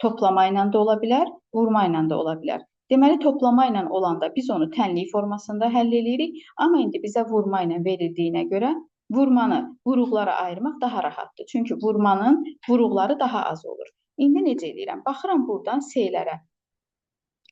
Toplama ilə də ola bilər, vurma ilə də ola bilər. Deməli, toplama ilə olanda biz onu tənlik formasında həll edirik, amma indi bizə vurma ilə verildiyinə görə vurmanı vuruqlara ayırmaq daha rahatdır. Çünki vurmanın vuruqları daha az olur. İndi necə edirəm? Baxıram buradan S-lərə.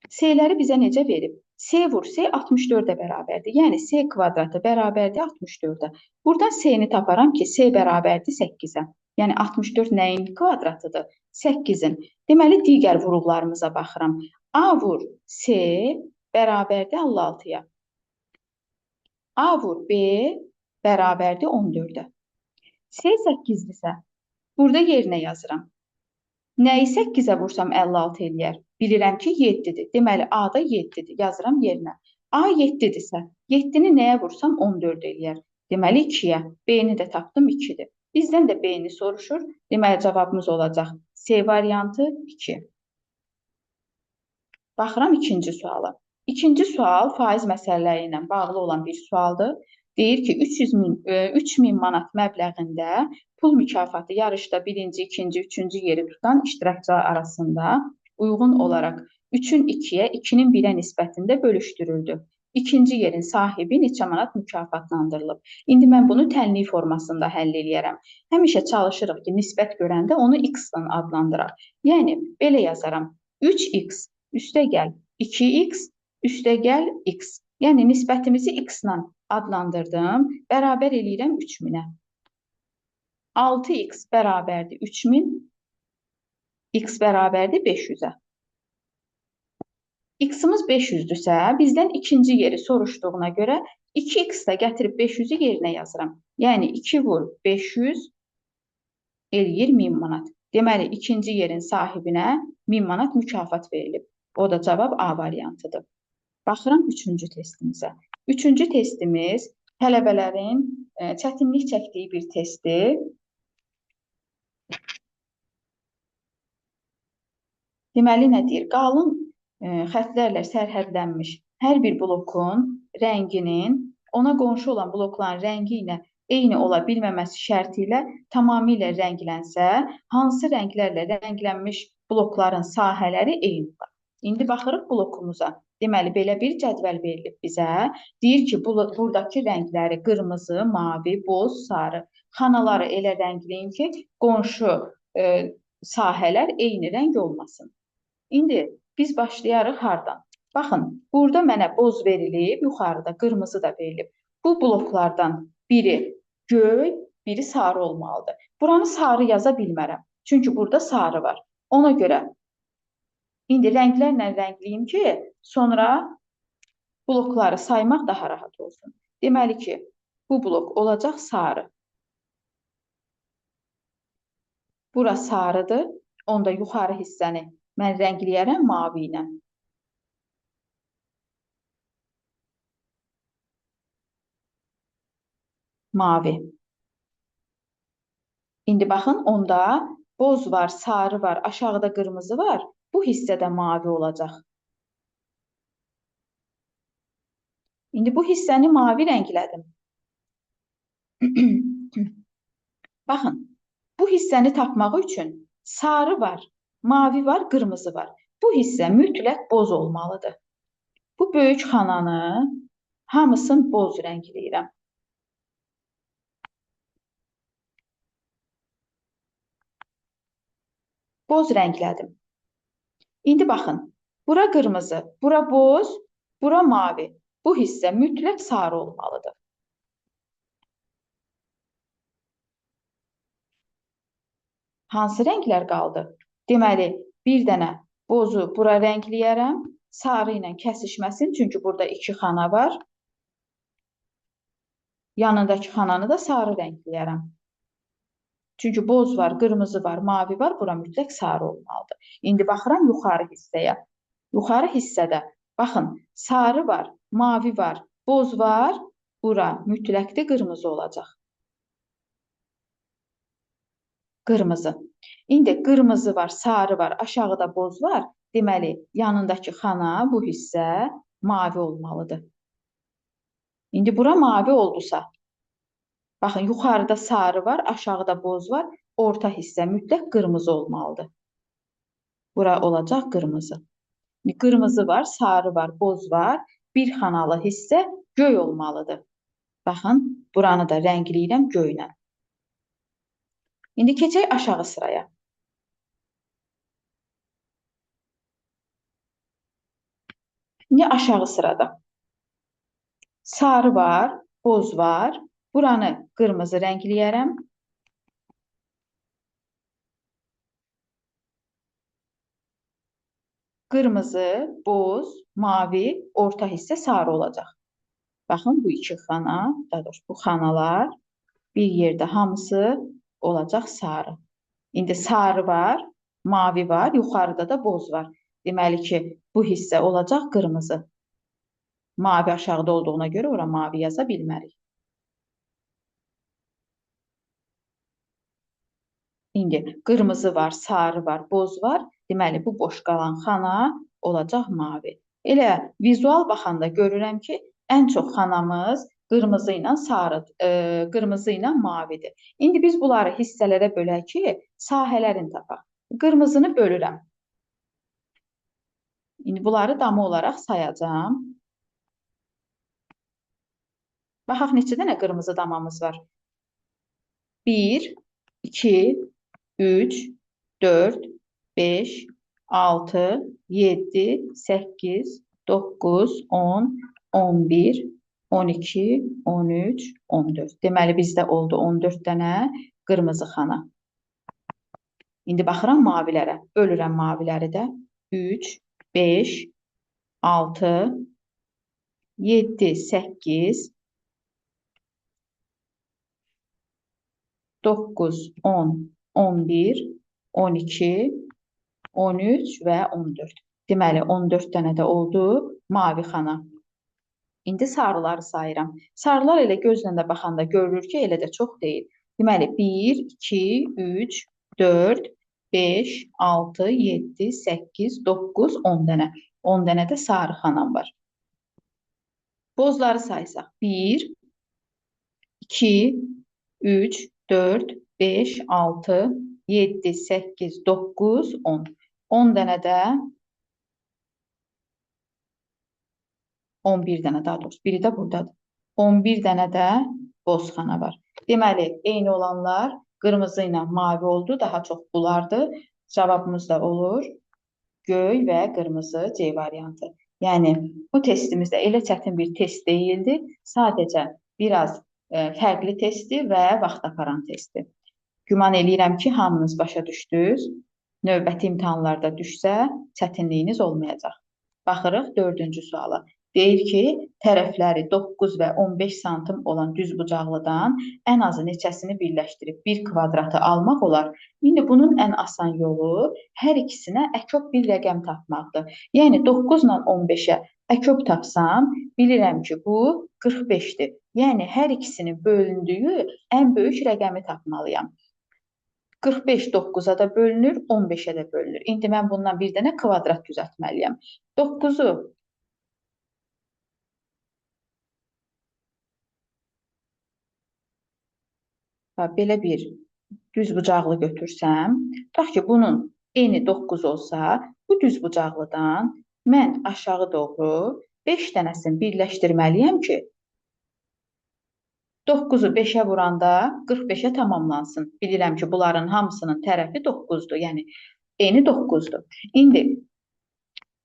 S-ləri bizə necə verib? S vur S 64-ə bərabərdir. Yəni S kvadratı bərabərdir 64-ə. Buradan S-ni taparam ki, S bərabərdir 8-ə. Yəni 64 nəyin kvadratıdır? 8-in. Deməli, digər vuruqlarımıza baxıram. A vur S bərabərdir 56-ya. A vur B bərabərdir 14-ə. S 8-dirsə, burada yerinə yazıram. Nəyi 8-ə vursam 56 eləyər? Bilirəm ki, 7-dir. Deməli, A da 7-dir. Yazıram yerinə. A 7-dirsə, 7-ni nəyə vursam 14 eləyər? Deməli, 2-yə. B-ni də tapdım 2-dir. Bizdən də B-ni soruşur. Deməli, cavabımız olacaq C variantı 2. Baxıram ikinci suala. İkinci sual faiz məsələləri ilə bağlı olan bir sualdır. Deyir ki, 3000 manat məbləğində pul mükafatı yarışda birinci, ikinci, üçüncü yeri tutan iştirakçılar arasında uyğun olaraq 3-ün 2-yə, 2-nin 1-ə nisbətində bölüşdürüldü. İkinci yerin sahibi neçə manat mükafatlandırılıb? İndi mən bunu tənlik formasında həll eləyərəm. Həmişə çalışırıq ki, nisbət görəndə onu x-dan adlandıraq. Yəni, belə yazaram. 3x üstəgəl 2x üstəgəl x. Yəni, nisbətimizi x-la adlandırdım. Bərabər eləyirəm 3000-ə. 6x bərabərdir 3000, x bərabərdir 500-ə. X-imiz 500-dürsə, bizdən ikinci yeri soruşduğuna görə 2x də gətirib 500-ü yerinə yazıram. Yəni, 2 vur 500 eləyir 1000 manat. Deməli, ikinci yerin sahibinə 1000 manat mükafat verilib. O da cavab A variantıdır. Baxıram üçüncü testimizə. Üçüncü testimiz tələbələrin çətinlik çəkdiyi bir testdir. Deməli, nə deyir? Qalın xətlərlə sərhədlənmiş hər bir blokun rənginin ona qonşu olan blokların rəngi ilə eyni ola bilməməsi şərti ilə tamamilə rənglənsə, hansı rənglərlə rənglənmiş blokların sahələri eyni olar? İndi baxırıq blokumuza. Deməli, belə bir cədvəl verilib bizə. Deyir ki, buradakı rəngləri qırmızı, mavi, boz, sarı. Xanaları elə rəngləyin ki, qonşu sahələr eyni rəng olmasın. İndi biz başlayarıq hardan? Baxın, burada mənə boz verilib, yuxarıda qırmızı da verilib. Bu bloklardan biri göy, biri sarı olmalıdır. Buranı sarı yaza bilmərəm. Çünki burada sarı var. Ona görə indi rənglərlə rəngləyim ki, sonra blokları saymaq daha rahat olsun. Deməli ki, bu blok olacaq sarı. Bura sarıdır. Onda yuxarı hissəni mən rəngləyərəm mavi ilə. Mavi. İndi baxın, onda boz var, sarı var, aşağıda qırmızı var. Bu hissədə mavi olacaq. İndi bu hissəni mavi rənglədim. Baxın, bu hissəni tapmaq üçün sarı var, mavi var, qırmızı var. Bu hissə mütləq boz olmalıdır. Bu böyük xananı hamısını boz rəngləyirəm. Boz rənglədim. İndi baxın, bura qırmızı, bura boz, bura mavi. Bu hissə mütləq sarı olmalıdır. Hansı rənglər qaldı? Deməli, bir dənə bozu bura rəngləyərəm, sarı ilə kəsişməsin, çünki burada iki xana var. Yanındakı xananı da sarı rəngləyərəm. Çünki boz var, qırmızı var, mavi var, bura mütləq sarı olmalıdır. İndi baxıram yuxarı hissəyə. Yuxarı hissədə, baxın, sarı var, mavi var, boz var, bura mütləqdə qırmızı olacaq. Qırmızı. İndi qırmızı var, sarı var, aşağıda boz var. Deməli, yanındakı xana bu hissə mavi olmalıdır. İndi bura mavi oldusa, baxın, yuxarıda sarı var, aşağıda boz var, orta hissə mütləq qırmızı olmalıdır. Bura olacaq qırmızı. Qırmızı var, sarı var, boz var. Bir xanalı hissə göy olmalıdır. Baxın, buranı da rəngləyirəm göylə. İndi keçək aşağı sıraya. İndi aşağı sırada sarı var, boz var. Buranı qırmızı rəngləyərəm. Qırmızı, boz, mavi, orta hissə sarı olacaq. Baxın, bu iki xana, daha doğrusu bu xanalar bir yerdə hamısı olacaq sarı. İndi sarı var, mavi var, yuxarıda da boz var. Deməli ki, bu hissə olacaq qırmızı. Mavi aşağıda olduğuna görə ora mavi yaza bilmərik. İndi qırmızı var, sarı var, boz var. Deməli, bu boş qalan xana olacaq mavi. Elə vizual baxanda görürəm ki, ən çox xanamız qırmızı ilə sarı, qırmızı ilə mavidir. İndi biz bunları hissələrə bölək ki, sahələrini tapaq. Qırmızını bölürəm. İndi bunları damı olaraq sayacağam. Baxaq, neçə dənə qırmızı damamız var? 1, 2, 3, 4, 5, 6, 7, 8, 9, 10, 11, 12, 13, 14. Deməli, bizdə oldu 14 dənə qırmızı xana. İndi baxıram mavilərə. Bölürəm maviləri də. 3, 5, 6, 7, 8, 9, 10, 11, 12, 13 və 14. Deməli, 14 dənə də oldu mavi xana. İndi sarıları sayıram. Sarılar elə gözlə də baxanda görülür ki, elə də çox deyil. Deməli, 1, 2, 3, 4, 5, 6, 7, 8, 9, 10 dənə. 10 dənə də sarı xanam var. Bozları saysaq. 1, 2, 3, 4, 5, 6, 7, 8, 9, 10. 10 dənə də 11 dənə, daha doğrusu biri də buradadır. 11 dənə də boz xana var. Deməli, eyni olanlar qırmızı ilə mavi oldu, daha çox bunlardır. Cavabımız da olur göy və qırmızı C variantı. Yəni, bu testimizdə elə çətin bir test deyildi, sadəcə biraz fərqli testi və vaxt aparan testi. Güman eləyirəm ki, hamınız başa düşdünüz. Növbəti imtahanlarda düşsə, çətinliyiniz olmayacaq. Baxırıq 4-cü suala. Deyir ki, tərəfləri 9 və 15 santim olan düzbucaqlıdan ən azı neçəsini birləşdirib bir kvadratı almaq olar. İndi bunun ən asan yolu hər ikisinə əkop bir rəqəm tapmaqdır. Yəni 9 ilə 15-ə əkop tapsam, bilirəm ki, bu 45-dir. Yəni hər ikisinin bölündüyü ən böyük rəqəmi tapmalıyam. 45 9-a da bölünür, 15-ə də bölünür. İndi mən bundan bir dənə kvadrat düzəltməliyəm. 9-u belə bir düzbucaqlı götürsəm, tutaq ki, bunun eni 9 olsa, bu düzbucaqlıdan mən aşağı doğru 5 dənəsini birləşdirməliyəm ki, 9-u 5-ə vuranda 45-ə tamamlansın. Bilirəm ki, bunların hamısının tərəfi 9-dur, yəni eni 9-dur. İndi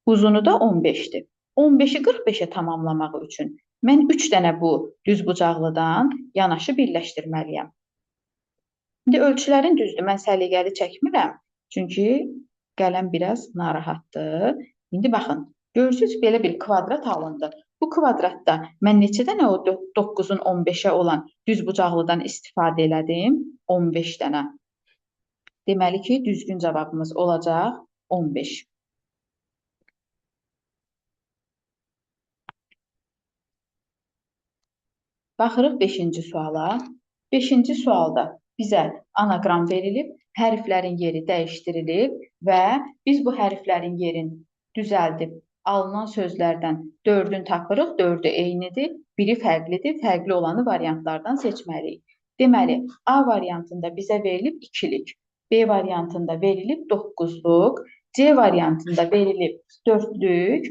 uzunu da 15-dir. 15-i 45-ə tamamlamaq üçün mən 3 dənə bu düzbucaqlıdan yanaşı birləşdirməliyəm. İndi ölçülərin düzdür, mən səliqəli çəkmirəm, çünki qələm biraz narahatdır. İndi baxın, görürsünüz, belə bir kvadrat alındı. Bu kvadratda mən neçə dənə o 9-un 15-ə olan düzbucaqlıdan istifadə elədim? 15 dənə. Deməli ki, düzgün cavabımız olacaq 15. Baxırıq 5-ci suala. 5-ci sualda bizə anaqram verilib, hərflərin yeri dəyişdirilib və biz bu hərflərin yerini düzəldib alınan sözlərdən 4-ün tapırıq, 4-ü eynidir, biri fərqlidir, fərqli olanı variantlardan seçməliyik. Deməli, A variantında bizə verilib 2-lik, B variantında verilib 9-luq, C variantında verilib dördlük,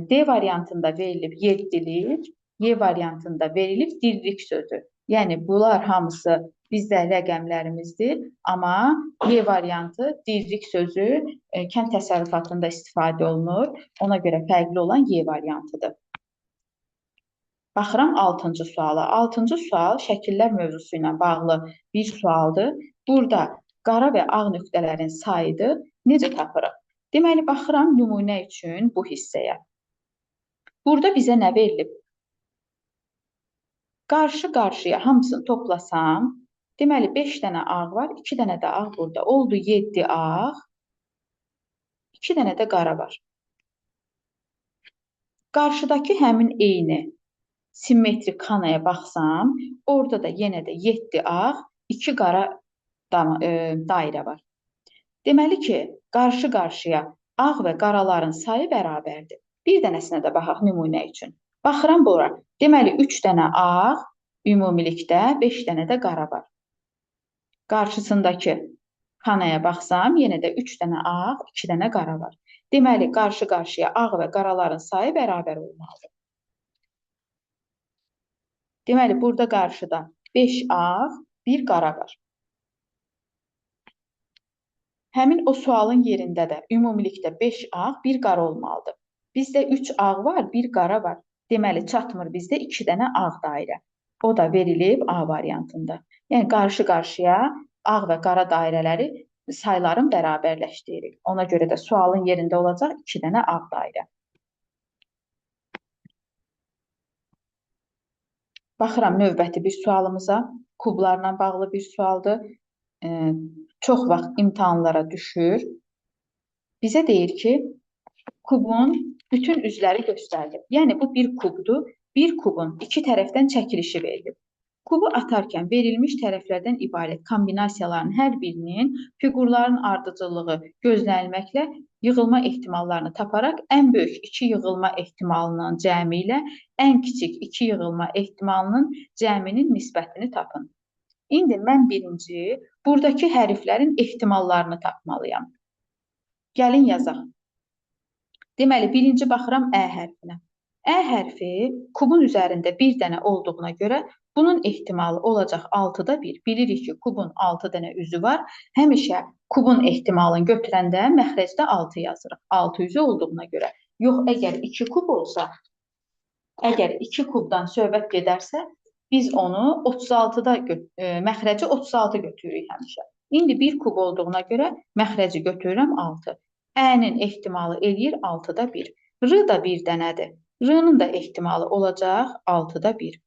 D variantında verilib yeddilik, Y variantında verilib dirlik sözü. Yəni bunlar hamısı bizdə rəqəmlərimizdir, amma Y variantı dirlik sözü kənd təsərrüfatında istifadə olunur. Ona görə fərqli olan Y variantıdır. Baxıram 6-cı suala. 6-cı sual şəkillər mövzusu ilə bağlı bir sualdır. Burada qara və ağ nöqtələrin sayıdır. Necə tapırıq? Deməli, baxıram nümunə üçün bu hissəyə. Burada bizə nə verilib? Qarşı-qarşıya hamısını toplasam, deməli 5 dənə ağ var, 2 dənə də ağ burada. Oldu 7 ağ, 2 dənə də qara var. Qarşıdakı həmin eyni simmetrik xanaya baxsam, orada da yenə də 7 ağ, 2 qara dairə var. Deməli ki, qarşı-qarşıya ağ və qaraların sayı bərabərdir. Bir dənəsinə də baxaq nümunə üçün. Baxıram bura. Deməli, 3 dənə ağ, ümumilikdə 5 dənə də qara var. Qarşısındakı xanaya baxsam, yenə də 3 dənə ağ, 2 dənə qara var. Deməli, qarşı-qarşıya ağ və qaraların sayı bərabər olmalıdır. Deməli, burada qarşıda 5 ağ, 1 qara var. Həmin o sualın yerində də ümumilikdə 5 ağ, 1 qara olmalıdır. Bizdə 3 ağ var, 1 qara var. Deməli, çatmır bizdə 2 dənə ağ dairə. O da verilib A variantında. Yəni, qarşı-qarşıya ağ və qara dairələri sayların bərabərləşdiririk. Ona görə də sualın yerində olacaq 2 dənə ağ dairə. Baxıram növbəti bir sualımıza. Kublarla bağlı bir sualdır. Çox vaxt imtahanlara düşür. Bizə deyir ki, kubun bütün üzləri göstərilib. Yəni, bu bir kubdur. Bir kubun iki tərəfdən çəkilişi verilib. Kubu atarkən verilmiş tərəflərdən ibarət kombinasiyaların hər birinin fiqurların ardıcıllığı gözlənilməklə yığılma ehtimallarını taparaq ən böyük 2 yığılma ehtimalının cəmi ilə ən kiçik 2 yığılma ehtimalının cəminin nisbətini tapın. İndi mən birinci buradakı hərflərin ehtimallarını tapmalıyam. Gəlin yazaq. Deməli, birinci baxıram Ə hərfinə. Ə hərfi kubun üzərində bir dənə olduğuna görə bunun ehtimalı olacaq 6-da 1. Bilirik ki, kubun 6 dənə üzü var. Həmişə kubun ehtimalını götürəndə məxrəcdə 6 yazırıq. 6 üzü olduğuna görə. Yox, əgər 2 kub olsa, əgər 2 kubdan söhbət gedərsə, biz onu 36-da məxrəci 36 götürürük həmişə. İndi 1 kub olduğuna görə məxrəci götürürəm 6. Ənin ehtimalı eləyir 6-da 1. R da bir dənədir. R-nın da ehtimalı olacaq 6-da 1.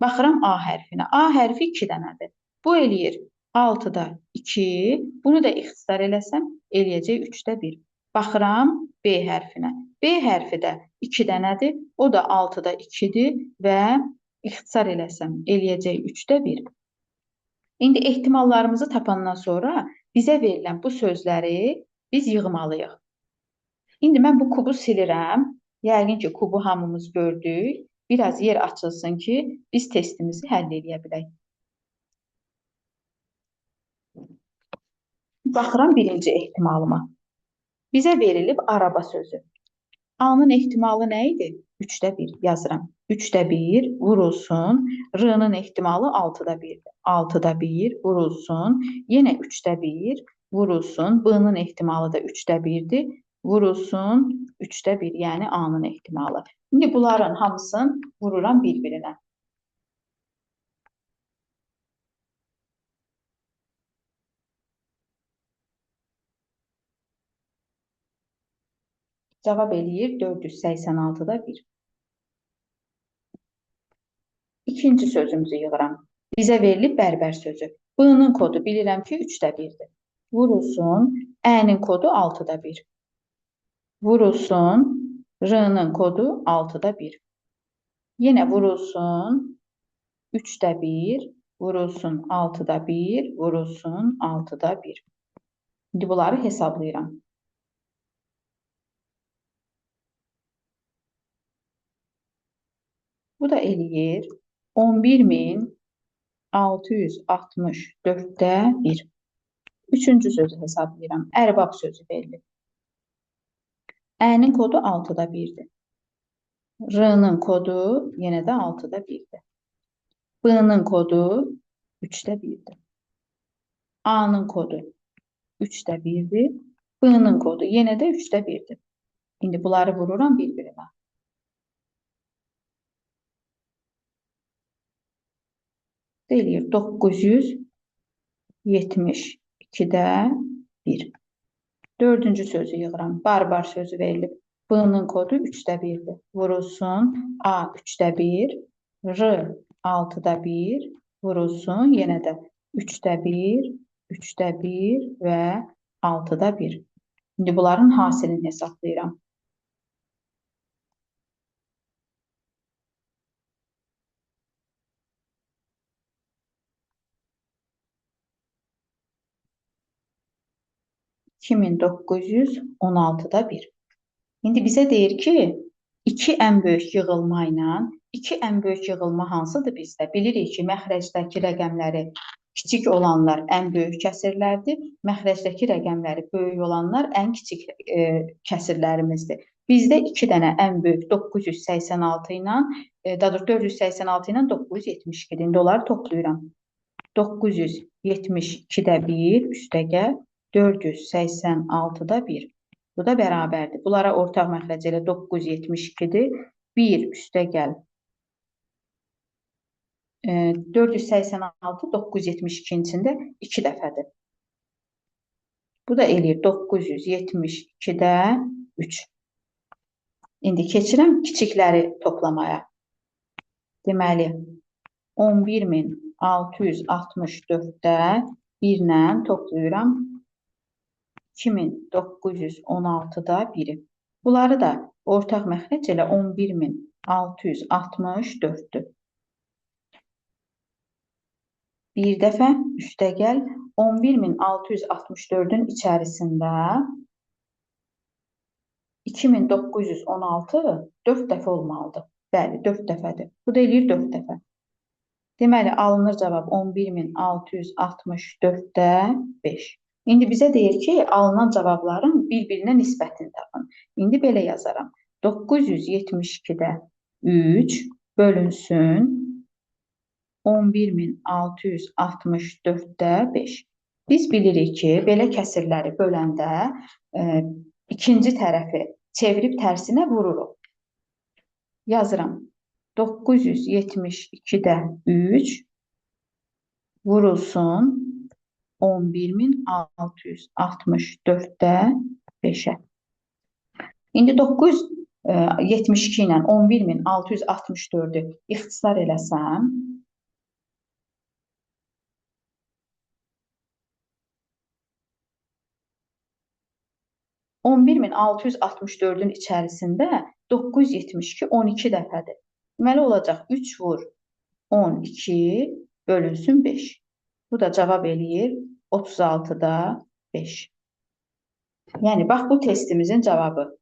Baxıram A hərfinə. A hərfi 2 dənədir. Bu eləyir 6-da 2. Bunu da ixtisar eləsəm, eləyəcək 3-də 1. Baxıram B hərfinə. B hərfi də 2 dənədir. O da 6-da 2-dir və ixtisar eləsəm, eləyəcək 3-də 1. İndi ehtimallarımızı tapandan sonra bizə verilən bu sözləri biz yığmalıyıq. İndi mən bu kubu silirəm. Yəqin ki, kubu hamımız gördük. Biraz yer açılsın ki, biz testimizi həll edə bilək. Baxıram birinci ehtimalıma. Bizə verilib araba sözü. A-nın ehtimalı nə idi? 3-də 1 yazıram. 3-də 1 vurulsun. R-nın ehtimalı 6-da 1-dir. 6-da 1 vurulsun. Yenə 3-də 1 vurulsun. B-nın ehtimalı da 3-də 1-dir. Vurulsun 3-də 1, yəni A-nın ehtimalı. İndi bunların hamısını vururam bir-birinə. Cavab eləyir 486-da 1. İkinci sözümüzü yığıram. Bizə verilib bərbər sözü. B-nın kodu bilirəm ki, 3-də 1-dir. Vurulsun, Ə-nin kodu 6-da 1. Vurulsun, R-nın kodu 6-da 1. Yenə vurulsun, 3-də 1, vurulsun 6-da 1, vurulsun 6-da 1. İndi bunları hesablayıram. Bu da eləyir 11.664-də 1. Üçüncü sözü hesablayıram. Ərbab sözü verilir. Ənin kodu 6-da 1-dir. R-nın kodu yenə də 6-da 1-dir. B-nın kodu 3-də 1-dir. A-nın kodu 3-də 1-dir. B-nın kodu yenə də 3-də 1-dir. İndi bunları vururam bir-birinə. Deyir 972-də 1. Dördüncü sözü yığıram. Barbar sözü verilib. B-nın kodu 3-də 1-dir. Vurulsun. A 3-də 1. R 6-da 1. Vurulsun. Yenə də 3-də 1, 3-də 1 və 6-da 1. İndi bunların hasilini hesablayıram. (2916-da 1). İndi bizə deyir ki, 2 ən böyük yığılma ilə 2 ən böyük yığılma hansıdır bizdə? Bilirik ki, məxrəcdəki rəqəmləri kiçik olanlar ən böyük kəsirlərdir. Məxrəcdəki rəqəmləri böyük olanlar ən kiçik kəsirlərimizdir. Bizdə 2 dənə ən böyük 986 ilə, daha doğrusu 486 ilə 972-dir. İndi onları toplayıram. 972-də 1 üstəgəl 486-da 1. Bu da bərabərdir. Bunlara ortaq məxrəc ilə 972-dir. 1 üstəgəl 486 972-nin 2 dəfədir. Bu da eləyir 972-də 3. İndi keçirəm kiçikləri toplamaya. Deməli, 11664-də 1 ilə toplayıram 2916-da 1-i. Bunları da ortaq məxrəc ilə 11664-dür. Bir dəfə üstəgəl 11664-ün içərisində 2916 4 dəfə olmalıdır. Bəli, 4 dəfədir. Bu da eləyir 4 dəfə. Deməli, alınır cavab 11664-də 5. İndi bizə deyir ki, alınan cavabların bir-birinə nisbətini tapın. İndi belə yazaram. 972-də 3 bölünsün 11664-də 5. Biz bilirik ki, belə kəsirləri böləndə ikinci tərəfi çevirib tərsinə vururuq. Yazıram. 972-də 3 vurulsun 11664-də 5-ə. İndi 972 ilə 11664-ü ixtisar eləsəm, 11664-ün içərisində 972 12 dəfədir. Deməli olacaq 3 vur 12 bölünsün 5. Bu da cavab eləyir 36-da 5. Yəni bax bu testimizin cavabı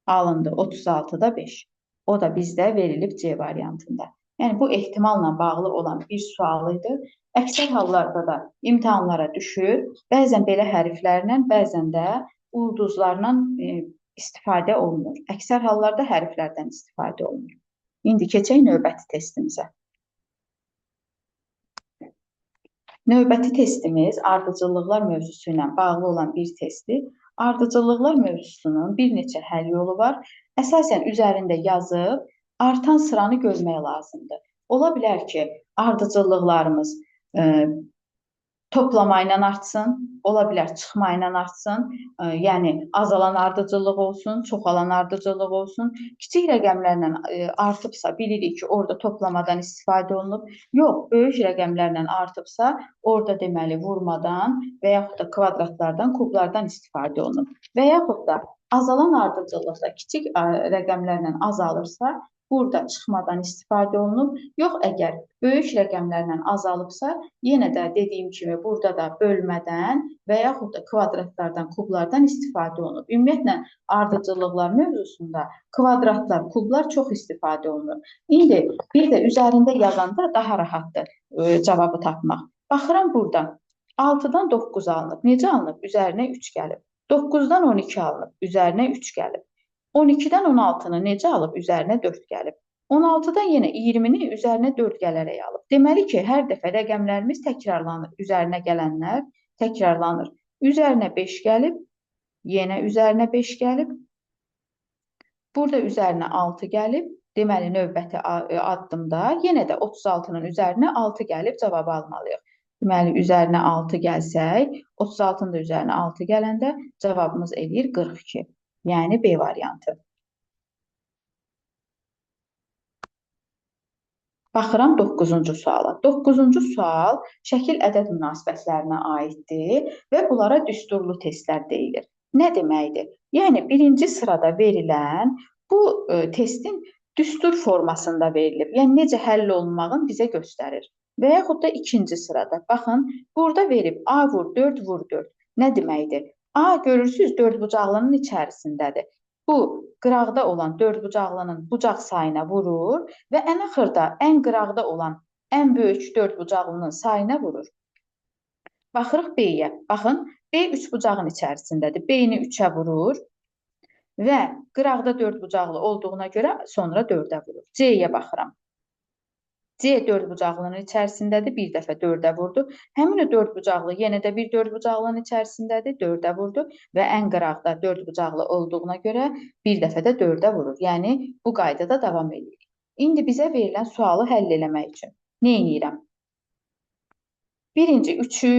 alındı 36-da 5. O da bizdə verilib C variantında. Yəni bu ehtimalla bağlı olan bir sual idi. Əksər hallarda da imtahanlara düşür. Bəzən belə hərflərlə, bəzən də ulduzlarla istifadə olunur. Əksər hallarda hərflərdən istifadə olunur. İndi keçək növbəti testimizə. Növbəti testimiz ardıcıllıqlar mövzusu ilə bağlı olan bir testdir. Ardıcıllıqlar mövzusunun bir neçə həll yolu var. Əsasən üzərində yazıb artan sıranı görmək lazımdır. Ola bilər ki, ardıcıllıqlarımız toplama ilə artsın, ola bilər çıxma ilə artsın, yəni azalan ardıcıllıq olsun, çoxalan ardıcıllıq olsun. Kiçik rəqəmlərlə artıbsa, bilirik ki, orada toplamadan istifadə olunub. Yox, böyük rəqəmlərlə artıbsa, orada deməli vurmadan və yaxud da kvadratlardan, kublardan istifadə olunub. Və yaxud da azalan ardıcıllıqda kiçik rəqəmlərlə azalırsa, burada çıxmadan istifadə olunub. Yox, əgər böyük rəqəmlərlə azalıbsa, yenə də dediyim kimi burada da bölmədən və yaxud da kvadratlardan, kublardan istifadə olunub. Ümumiyyətlə, ardıcıllıqlar mövzusunda kvadratlar, kublar çox istifadə olunur. İndi bir də üzərində yazanda daha rahatdır cavabı tapmaq. Baxıram burada 6-dan 9 alınıb. Necə alınıb? Üzərinə 3 gəlib. 9-dan 12 alınıb. Üzərinə 3 gəlib. 12-dən 16-nı necə alıb? Üzərinə 4 gəlib. 16-dan yenə 20-ni üzərinə 4 gələrək alıb. Deməli ki, hər dəfə rəqəmlərimiz təkrarlanır. Üzərinə gələnlər təkrarlanır. Üzərinə 5 gəlib, yenə üzərinə 5 gəlib. Burada üzərinə 6 gəlib. Deməli, növbəti addımda yenə də 36-nın üzərinə 6 gəlib cavabı almalıyıq. Deməli, üzərinə 6 gəlsək, 36-nın da üzərinə 6 gələndə cavabımız eləyir 42. Yəni B variantı. Baxıram 9-cu suala. 9-cu sual şəkil ədəd münasibətlərinə aiddir və bunlara düsturlu testlər deyilir. Nə deməkdir? Yəni, birinci sırada verilən bu testin düstur formasında verilib. Yəni, necə həll olunmağını bizə göstərir. Və yaxud da ikinci sırada. Baxın, burada verib A vur 4, vur 4. Nə deməkdir? A görürsünüz, dördbucaqlının içərisindədir. Bu, qıraqda olan dördbucaqlının bucaq sayına vurur və ən axırda, ən qıraqda olan ən böyük dördbucaqlının sayına vurur. Baxırıq B-yə. Baxın, B üçbucağın içərisindədir. B-ni 3-ə vurur və qıraqda dördbucaqlı olduğuna görə sonra 4-ə vurur. C-yə baxıram. C dördbucaqlının içərisindədir, bir dəfə 4-ə vurdu. Həmin o dördbucaqlı yenə də bir dördbucaqlının içərisindədir, 4-ə vurdu və ən qıraqda dördbucaqlı olduğuna görə bir dəfə də 4-ə vurur. Yəni, bu qaydada davam edirik. İndi bizə verilən sualı həll eləmək üçün nə edirəm? Birinci 3-ü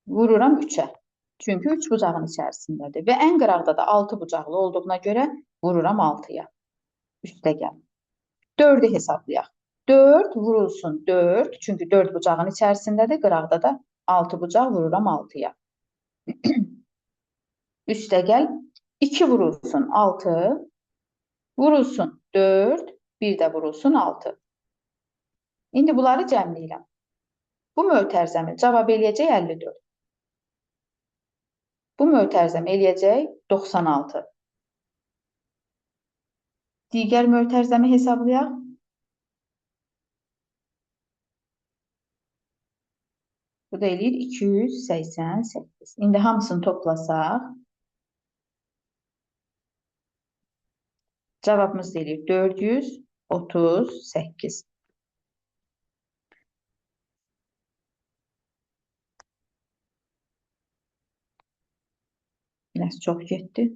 vururam 3-ə. Çünki 3 bucağın içərisindədir və ən qıraqda da 6 bucaqlı olduğuna görə vururam 6-ya. Üstə gəl. 4-ü hesablayaq. 4 vurulsun 4, çünki 4 bucağın içərisindədir, qıraqda da 6 bucaq vururam 6-ya. Üstə gəl, 2 vurulsun 6, vurulsun 4, bir də vurulsun 6. İndi bunları cəmləyirəm. Bu mötərizəmi cavab eləyəcək 54. Bu mötərizəm eləyəcək 96. Digər mötərizəmi hesablayaq. Bu da eləyir 288. İndi hamısını toplasaq, cavabımız eləyir 438. Biraz çox getdi.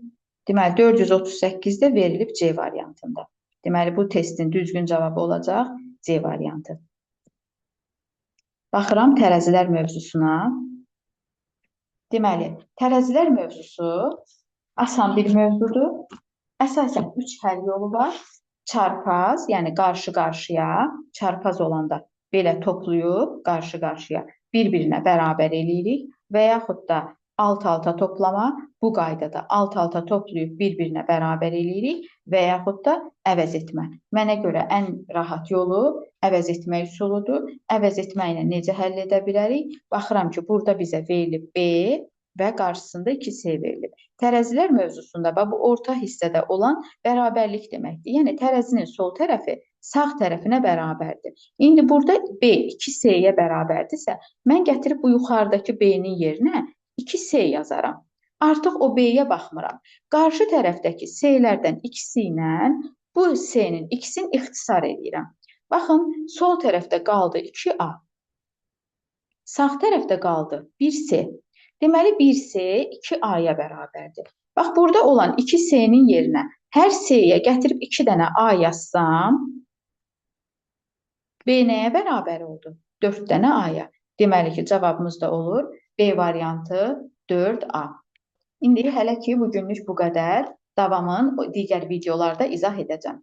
Deməli, 438 də verilib C variantında. Deməli, bu testin düzgün cavabı olacaq C variantı. Baxıram tərəzilər mövzusuna. Deməli, tərəzilər mövzusu asan bir mövzudur. Əsasən 3 həll yolu var. Çarpaz, yəni qarşı-qarşıya, çarpaz olanda belə toplayıb qarşı-qarşıya bir-birinə bərabər eləyirik və yaxud da alt-alta toplama, bu qaydada alt-alta toplayıb bir-birinə bərabər eləyirik və yaxud da əvəz etmə. Mənə görə ən rahat yolu əvəz etmə üsuludur. Əvəz etməklə necə həll edə bilərik? Baxıram ki, burada bizə verilib B və qarşısında 2C verilib. Tərəzilər mövzusunda bu orta hissədə olan bərabərlik deməkdir. Yəni, tərəzinin sol tərəfi sağ tərəfinə bərabərdir. İndi burada B 2C-yə bərabərdirsə, mən gətirib bu yuxarıdakı B-nin yerinə 2C yazaram. Artıq o B-yə baxmıram. Qarşı tərəfdəki C-lərdən ikisi ilə bu C-nin ikisini ixtisar edirəm. Baxın, sol tərəfdə qaldı 2A. Sağ tərəfdə qaldı 1C. Deməli, 1C 2A-ya bərabərdir. Bax, burada olan 2C-nin yerinə hər C-yə gətirib 2 dənə A yazsam, B nəyə bərabər oldu? 4 dənə A-ya. Deməli ki, cavabımız da olur B variantı 4A. İndi hələ ki, bugünlük bu qədər. Davamın digər videolarda izah edəcəm.